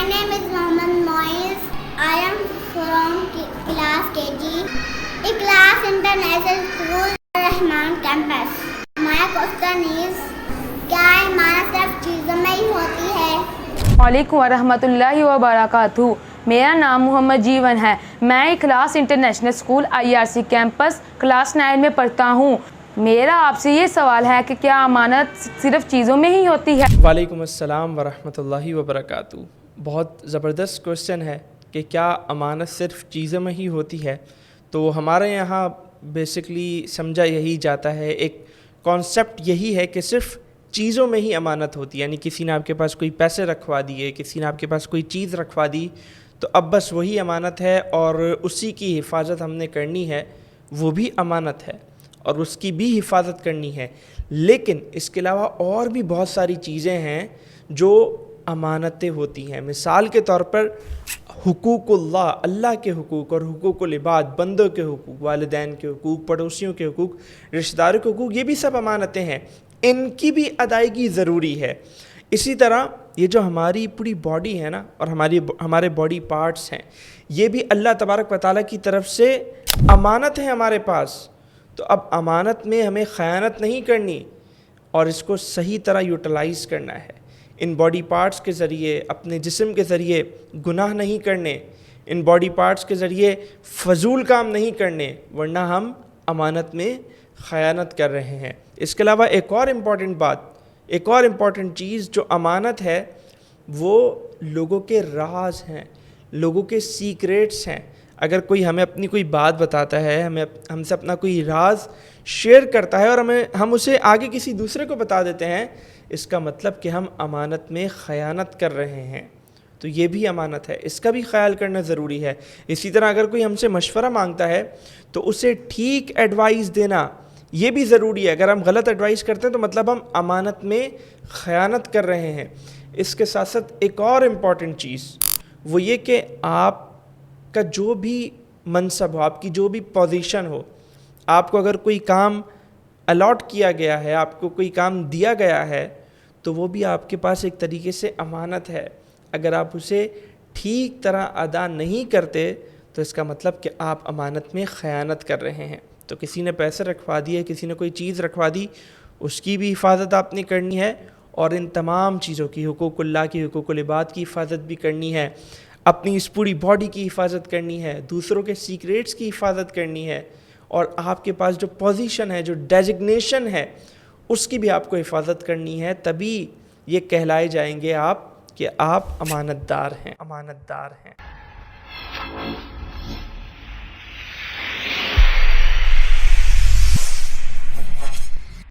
name is Mohammed Moiz. I am from class KG, Ikhlas International School, Rahman campus. My question is, क्या इमारत सिर्फ चीज़ों में ही होती है? वालेकुम वरहमतुल्लाहि वबरकातुहू। मेरा नाम मोहम्मद जीवन है। मैं Ikhlas international school IRC campus class 9 में पढ़ता हूँ। मेरा आपसे ये सवाल है कि क्या अमानत सिर्फ चीज़ों में ही होती है? वालेकुम अस्सलाम वरहमतुल्लाहि वबरकातुहू। बहुत ज़बरदस्त क्वेश्चन है कि क्या अमानत सिर्फ चीज़ों में ही होती है। तो हमारे यहाँ बेसिकली समझा यही जाता है, एक कॉन्सेप्ट यही है कि सिर्फ चीज़ों में ही अमानत होती है। यानी किसी ने आपके पास कोई पैसे रखवा दिए, किसी ने आपके पास कोई चीज़ रखवा दी, तो अब बस वही अमानत है और उसी की हिफाजत हमने करनी है, वो भी अमानत है और उसकी भी हिफाजत करनी है। लेकिन इसके अलावा और भी बहुत सारी चीज़ें हैं जो अमानतें होती हैं। मिसाल के तौर पर हुकूकुल्लाह, अल्लाह के हुकूक, और हुकूकुल इबाद, बंदों के हुकूक, वालिदैन के हुकूक, पड़ोसियों के हुकूक, रिश्तेदारों के हुकूक, ये भी सब अमानतें हैं। इनकी भी अदायगी ज़रूरी है। इसी तरह ये जो हमारी पूरी बॉडी है ना, और हमारे बॉडी पार्ट्स हैं, ये भी अल्लाह तबारक व तआला की तरफ से अमानत है हमारे पास। तो अब अमानत में हमें ख़यानत नहीं करनी और इसको सही तरह यूटिलाइज़ करना है। इन बॉडी पार्ट्स के ज़रिए, अपने जिस्म के ज़रिए गुनाह नहीं करने, इन बॉडी पार्ट्स के ज़रिए फ़जूल काम नहीं करने, वरना हम अमानत में ख़यानत कर रहे हैं। इसके अलावा एक और इम्पॉर्टेंट बात, एक और इम्पॉर्टेंट चीज़ जो अमानत है, वो लोगों के राज हैं, लोगों के सीक्रेट्स हैं। अगर कोई हमें अपनी कोई बात बताता है, हमसे अपना कोई राज शेयर करता है और हम उसे आगे किसी दूसरे को बता देते हैं, इसका मतलब कि हम अमानत में ख़यानत कर रहे हैं। तो ये भी अमानत है, इसका भी ख्याल करना ज़रूरी है। इसी तरह अगर कोई हमसे मशवरा मांगता है तो उसे ठीक एडवाइस देना ये भी ज़रूरी है। अगर हम गलत एडवाइस करते हैं तो मतलब हम अमानत में ख़यानत कर रहे हैं। इसके साथ साथ एक और इम्पॉर्टेंट चीज़ वो ये कि आपका जो भी मनसब हो, आपकी जो भी पोजीशन हो, आपको अगर कोई काम अलॉट किया गया है, आपको कोई काम दिया गया है, तो वो भी आपके पास एक तरीके से अमानत है। अगर आप उसे ठीक तरह अदा नहीं करते तो इसका मतलब कि आप अमानत में ख़यानत कर रहे हैं। तो किसी ने पैसे रखवा दिए, किसी ने कोई चीज़ रखवा दी, उसकी भी हिफाजत आपने करनी है और इन तमाम चीज़ों की, हुकूकुल्लाह की, हुकूकुल इबाद की हिफाजत भी करनी है, अपनी इस पूरी बॉडी की हिफाजत करनी है, दूसरों के सीक्रेट्स की हिफाजत करनी है, और आपके पास जो पोजीशन है, जो डेजिग्नेशन है, उसकी भी आपको हिफाजत करनी है। तभी ये कहलाए जाएंगे आप कि आप अमानतदार हैं।